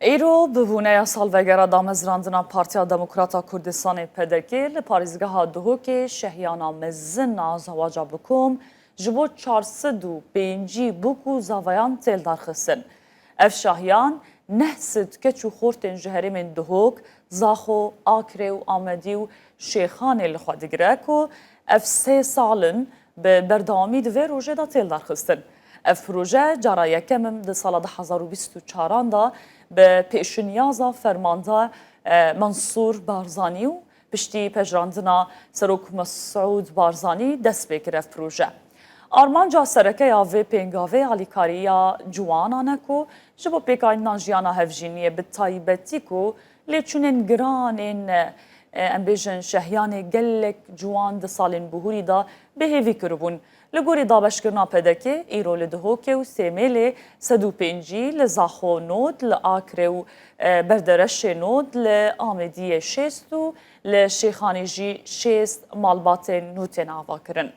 ایرو بهونه سالوگر دامزراندنا پارتیا دموکراتا کردستان پدرکی لپاریزگاه دهوک شهیانا مزن زواجا بکوم جبو 405 بوکو زاویان تیل درخستن. اف شاهیان نه سد کچو خورتن جهری من دهوک زاخو آکره و آمدی و شیخان لخوادگرک و اف 3 سالن به بردامی دوی روژه دا تیل درخستن. اف پروژه جارا یکمم ده سال 2024 دا به پیشنیازا فرمانده منصور بارزانی و پشتی پجراندنا سروک مسعود بارزانی دست بکرف پروژه. آرمانجا سرکه یا وی پینگاوی علیکاریا جوانانه کو جبو پیکاین نانجیانا هفجینیه به تایبتی کو لیچونین گرانین امبیجن شهیان گلک جوان ده سالین بهوری دا به هیوی کربون. لگوری دابشکرنا پدکه ایرو لدهوکه و سیمیل 105 لزاخو نود لآکره و بردرش نود لآمدی شیست و لشیخانی جی شیست مالبات نوتین آوا کرن.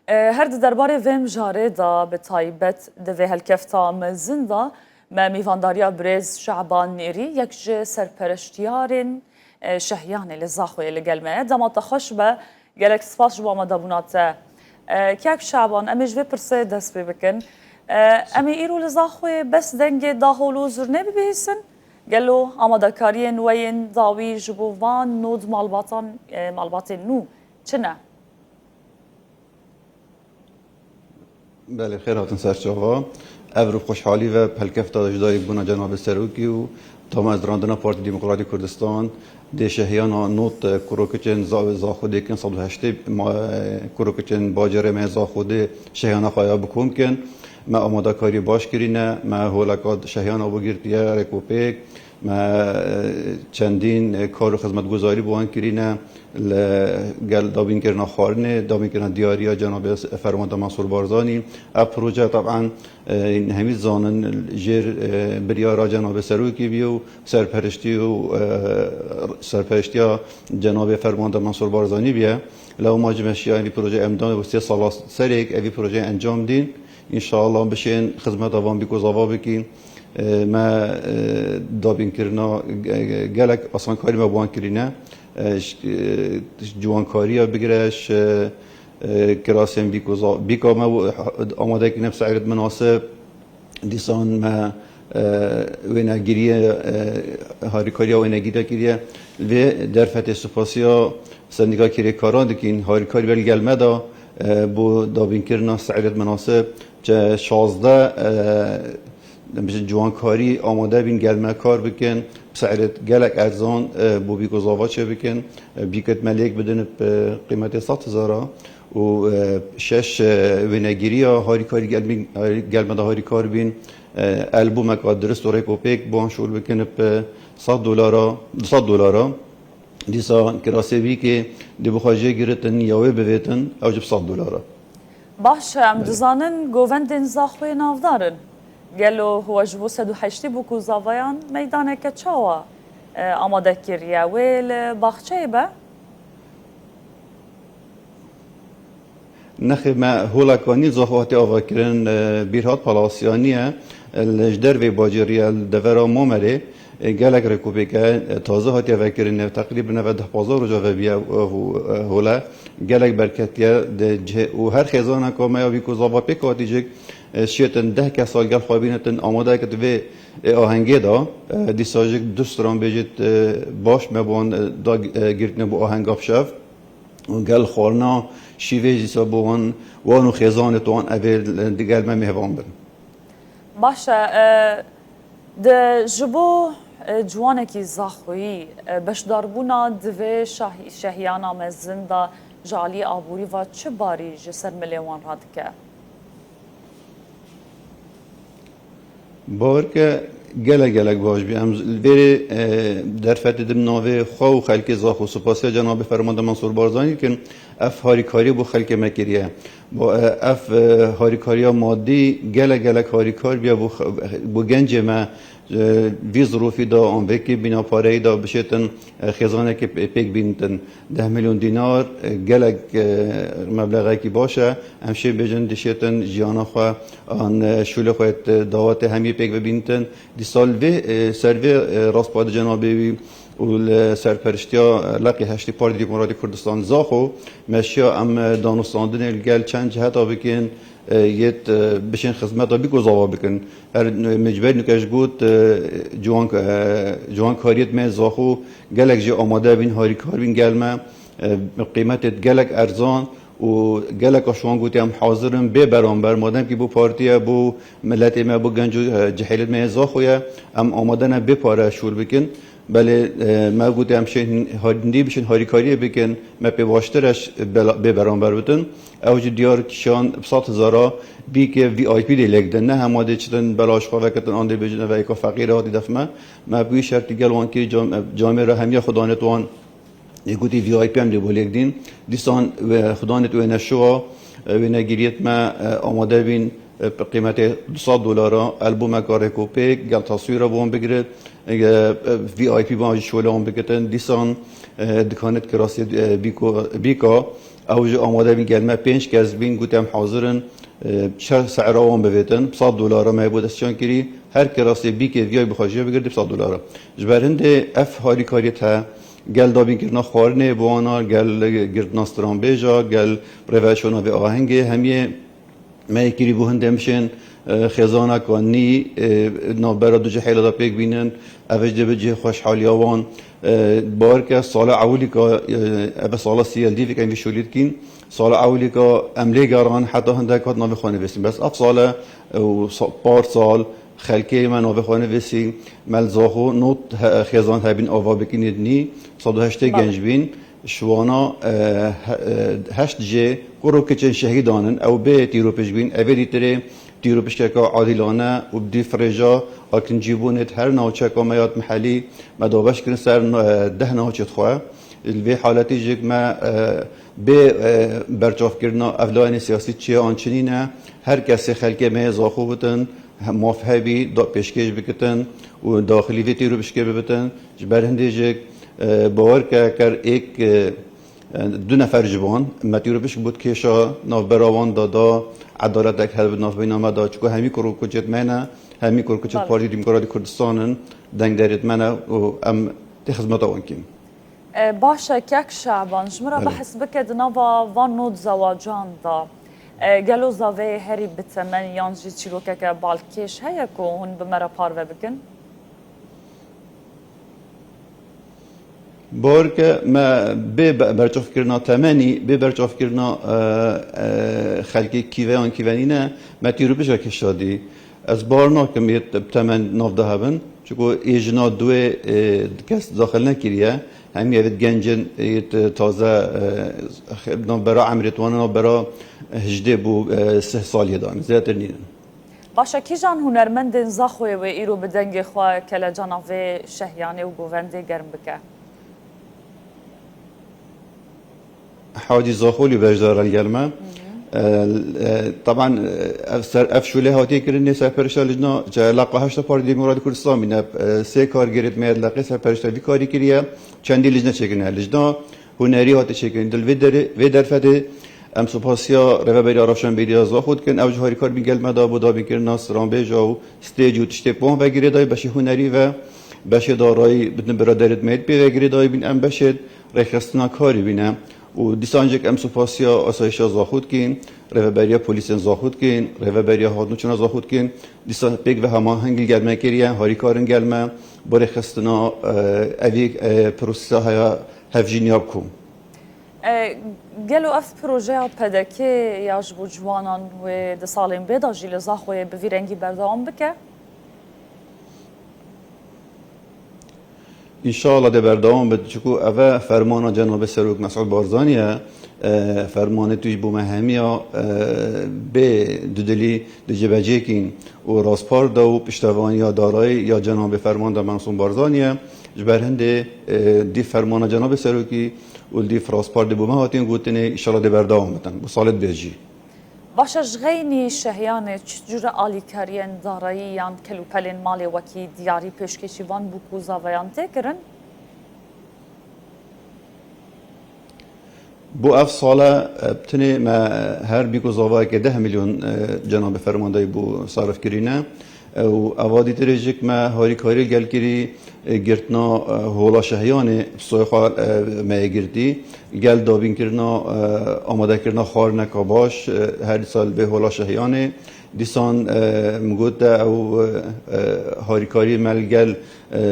هر درباره ویم جاره دا به تایبت دوی هلکفتا مزن دا ما میوانداریا برز شعبان نیری یک جه سرپرشتیارین شهیان لزاخوی لگلمه دامات خوش به گلک سپاس جوا مدابونات کیک شعبان امیج وی پرسه دست بکن امی ایرو لزاخوی بس دنگ داخلو زرنه ببیسن گلو آماده کارین وین داوی جبوان نود مالبات نو چنه؟ بله خیر هاتن سرچاوا افرو خوشحالی و پلکفتا جدای بونا جناب سروکی و تمام از راندنا پارتی دموکراتی کردستان ده شهیان نوت کروکچن زاخوده کن 108 کروکچن باجره من زاخوده شهیان خواهی بکوم کن ما آماده کاری باش کرینه ما هولکات شهیان آبو گیرتیه رکوپیک ما چندین کار و خدمت گذاری بوان کرینه گل دابین کرنا خارنه دابین کرنا دیاریا جناب فرمانده منصور بارزانی اب پروژه طبعا همیز زانن جیر بریارا جناب سروکی بیو سرپرشتیا جناب فرمانده منصور بارزانی بیه لو ما جمشیا این پروژه امدان و 3 سال سریک اوی پروژه انجام دین انشاءالله بشین خدمت آوان بیکوزاوا بکین ما دابین کرنا گلک اصلا کاری ما بوان کرینه جوانکاری بگیرش کراسیم بیکا ما آماده که نفس عرض مناسب دیسان ما وینگیری هاریکاری و وینگیری کریه و در فتح سپاسیا سندیکا کری کاران دکین هاریکاری بل گلمه دا بو دابین کرنا سعرت مناسب چه 16 جوانکاری آماده بین گلمه کار بکن سعرت گلک ارزان بو بیگوزاوا چه بکن بیکت ملیک بدن قیمت 100,000 و 6 وینگیری هاریکاری گلمه دا هاریکار بین البوم که درست و ریکوپیک بان شول بکن به $100 دیسا کراسه بی که دی بخواجه گیرتن یاوی بویتن اوجب $100 باش ام دزانن گووندن زاخوی نافدارن گلو هو جبو 108 بوکو زاویان میدانه که چاوا آماده کریه ویل باخچه با؟ نخی ما هولاکانی زاخواتی آوا کرن بیرهات پالاسیانیه الجدر و باجریه دورا مومره گلک رکوبیکه تازه هاتی آوا کرن تقریبا 10 روزا و بیا هولا گلک برکتیه و هر خیزانه که ما بیکو زاوا پیکاتی جک شیطن 10 کسال گل خوابینتن آماده که دوی آهنگی دا دیساجک دوستران بیجید باش مبان دا گرتنه با آهنگ افشاف و گل خورنا شیوه جیسا بوان وانو خیزان توان اول دیگر من مهوان برن باشه ده جبو جوانکی زاخویی بشداربونا دوی شهیانا مزن دا جالی آبوری و چه باری جسر ملیوان رادکه؟ باور که گلک باش بیم بری در فتح دم ناوه خو خلک زاخو سپاسی جناب فرمانده منصور بارزانی که اف هاریکاری بو خلک مکریه با اف هاریکاری مادی گله هاریکار بیا بو گنج ما وی ظروفی دا آن وکی بینا پاره دا بشتن خزانه که پیک بینتن 10 میلیون دینار گلک مبلغی که باشه همشه بجن دشتن جیانا خواه آن شول خواهد دعوت همی پیک ببینتن دی سال وی سروی راست پاد جنابی و سرپرشتیا لقی هشتی پارتی دیموکراتی کردستان زاخو مشیا ام دانستاندن الگل چند جهت بکن یت بشین خدمت بی گذار بکن هر مجبور نکش بود جوان کاریت من زاخو گلک جی آماده بین هاری کار بین گلمه قیمت گلک ارزان و گلک آشوان گویی هم حاضرم به برانبر مادم که بو پارتیا بو ملت ما بو گنجو جهیلت من زاخویا ام آماده نه به پاره شور بکن بله ما گویی هم شین هندی بشین هاری کاری بکن ما به واشترش به برانبر بودن اوج دیار کشان بساط هزارا بی که وی آی پی دیلک دن نه هماده چتن بلاش خواه وکتن آن دی بجنه و ایکا فقیر هاتی دفمه ما بوی شرطی گل وان که جامعه را همیا خدانت وان یکوتی وی آی پی هم دی بولیک دین دیسان خدانت و نشوا و نگیریت ما آماده بین قیمت $200 البوم کار کوپیک گل تصویر بوم بگیرد وی آی پی با شوله هم بگیرن دیسان دکانت کراسی بیکا اوج آماده بین گلمه 5 کس بین گوتم حاضرن چه سعر آن بویتن $100 ما بود استیان کری هر کراسی بی که ویای بخواجی بگیرد $100 جبرنده اف هاری کاریت ها گل دابین کرنا خارنه بوانا گل گردناستران بیجا گل روشونا به آهنگ همیه ما کری بو هنده مشن خزانه کنی نابرا دو جهیل دا پیک بینن اوج ده بجه خوشحالی آوان بار که سال اولی که اب سال سیل دی فکر میشولید کین سال اولی که عمله گران حتی هنده کات ناو خانه بسیم بس اف سال و پار سال خلکه من ناو خانه بسیم ملزاخو نوت خزان هبین آوا بکنید نی 108 گنج بین شوانا 8 جه کرو کچن شهیدانن او به تیرو پیش بین اولی تره تیرو پیش که عادلانه و بدی فرجا اکن جیبونت هر نوچه کامیات محلی مدابش کن سر 10 نوچه خواه الوی حالتی جک ما به برچاف کردن افلان سیاسی چیه آنچنینه هر کسی خلک ما زاخو بتن موافقی دا پیشکش بکتن و داخلی وی تیرو پیش ببتن جبر هندی جک باور که کر ایک 2 نفر جوان متیرو پیش بود کشا ناف براوان دادا عدالت دک هر ناف بینامه دا چکو همی کرو کجت منه همی کرو کجت پارتی دیموکراتی کردستانن دنگ دارید منه و ام تخدمت آن کیم باشه که شعبان جمرا بحث بکد نوا وان نود زواجان دا گلو زاوی هری بتمن یانجی چیروکه که بالکش هیا که هون بمرا پارو بکن بار که ما به برچاف کردن تمنی به برچاف کردن خلقی کیوان کیوانینه ما تیرو بشه کشادی از بارنا که میت تمن ناف دهبن چون ایجنا دوی کس داخل نکریه همی اوید گنجن تازه برا عمرتوانه برا هجده بو 3 سالی دان زیادتر نیدن باشه کی جان هنرمند زاخوی و ایرو بدنگ خواه کل جاناوی شهیانه و گوونده گرم بکه حاجی زاخولی بجدار الگرمه طبعا افشوله هاتی کرنی سرپرشتا لجنا جا لقا 8 پارتی دیموکراتی کردستان بینه 3 کارگریت میاد لقی سرپرشتا وی کاری کریه چندی لجنا چکنه لجنا هنری هاتی چکنه دل وی درفته ام سپاسیا رهبری آرافشان بیدیا زاخود کن اوج هاری کار بینگل مدا بودا بینکرد ناصران بیجا و استیج و تشتی پون بگیری دای بشه هنری و بشه دارایی بدن برادرت میاد بگیری دای بین ام بشه رخصتنا کاری بینه و دیسانجک ام سپاسیا آسایش زاخود کن رهبری پلیس زاخود کن رهبری هادنوچنا زاخود کن دیسان پیک و هماهنگی گلمه کریه هاری کارن گلمه با رخصتنا اوی پروسه های هفجینیاب کن گلو اف پروژه پدکی یا جبو جوانان و ده سالین بیدا جیل زاخوی بویرنگی بردام بکه؟ انشاءالله ده بردام بده چکو اوه فرمان جناب سروک مسعود بارزانیه فرمان توی بو مهمیا به دودلی ده جبجه کین و راسپار دا و پشتوانی یا دارای یا جناب فرمان ده منصوم بارزانیه جبر هنده دی فرمان جناب سروکی و دی فراسپار دی بومه هاتین گوتنه ایشالا دی برداوم بتن bu salet بیجی باشە ژغەینی شەهیانێ جورە ئالیکاریان داڕاییان کەلوپەلێن ماڵێ وەکی دیاری پێشکەشیوان بوو و زاڤەیان تێکردن بو اف ساله بتنه ما هر بیکو زاوای که 10 میلیون جناب فرمانده بو صرف کرینه و اوادی ترجیک ما هاری کاری گل کری گرتنا هولا شهیانه سویخال ما گرتی گل دابین کرنا آماده کرنا خار نکاباش هر سال به هولا شهیانه دیسان مگوت او هاری کاری ملگل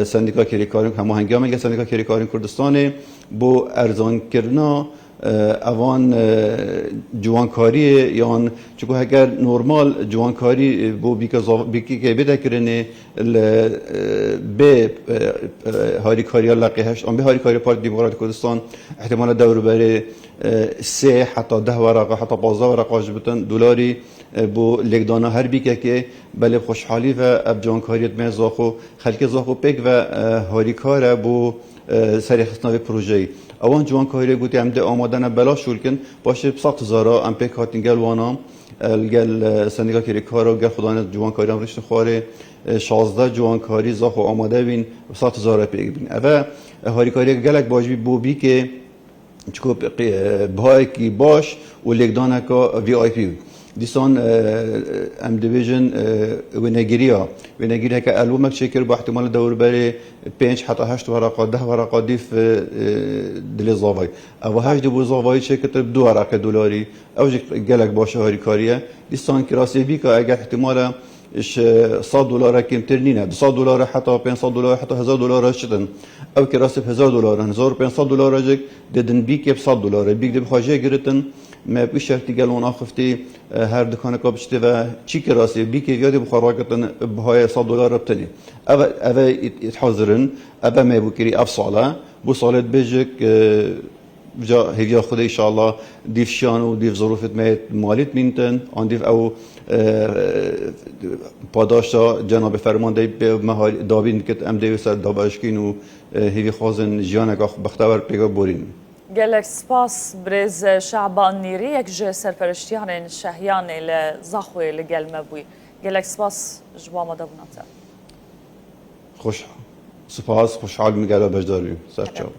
سندیکا کری کاریم همه هنگی ملگل سندیکا کری کاریم کردستانه بو ارزان کرنا اوان جوانکاری یان چون اگر نرمال جوانکاری بو بیکی که بده کرنه به هاری کاری لقی هشت آن به هاری کاری پارت دیموکرات کردستان احتمال دور بره 3 حتی 10 ورقه حتی 15 ورقه جبتن دلاری بو لگدانا هر بیکه که بله خوشحالی و اب جوانکاریت می زاخو خلک زاخو پیک و هاری کار بو سری خستناوی پروژه اوان جوان کاری گویی هم ده آمادن بلا شولکن باشه 100,000 ام پیک هاتین گل وانام گل سندیکا کاری کارا گل خدانه جوان کاری هم رشته خواره 16 جوان کاری زاخو آماده بین 100,000 پیک بین اوه هاری کاری گلک باجبی بوبی که چکو بهای کی باش و لگدانه که وی آی پی دیسان ام دیویژن ونگیریا که البومک شکر با احتمال دور بره 5 حتی 8 ورقه 10 ورقه دیف دل زاوای او 8 دو زاوای شکر 2 ورقه دلاری او گلک باشه هاری کاریه دیسان کراسی بی که اگر احتمال $100 کمتر نینه $200 حتی $500 حتی $1000 شدن او کراسی $1000 $1500 جک ددن بی که $100 بیگ دب خواجه گرتن ما بشرطی گلون آخفتی هر دکان کابشته و چی کراسی بی که یادی بخارا کتن بهای $100 بتنی او يتحذرن ابا ما بكري اف صاله بو صاله بيجك جا هيجا خدا ان شاء الله ديف شان وديف ظروف ماليت مينتن ان ديف او پاداشا جناب فرمانده به دابین کت ام دیو سر دابشکین و هیوی خوازن جیانک بختور پیگا بورین گلک سپاس برز شعبان نیری یک جه سرپرشتیان شهیان لزاخوی لگل مبوی گلک سپاس جوا مدابناتا خوش سپاس خوشحال میگه بجداری سر چاو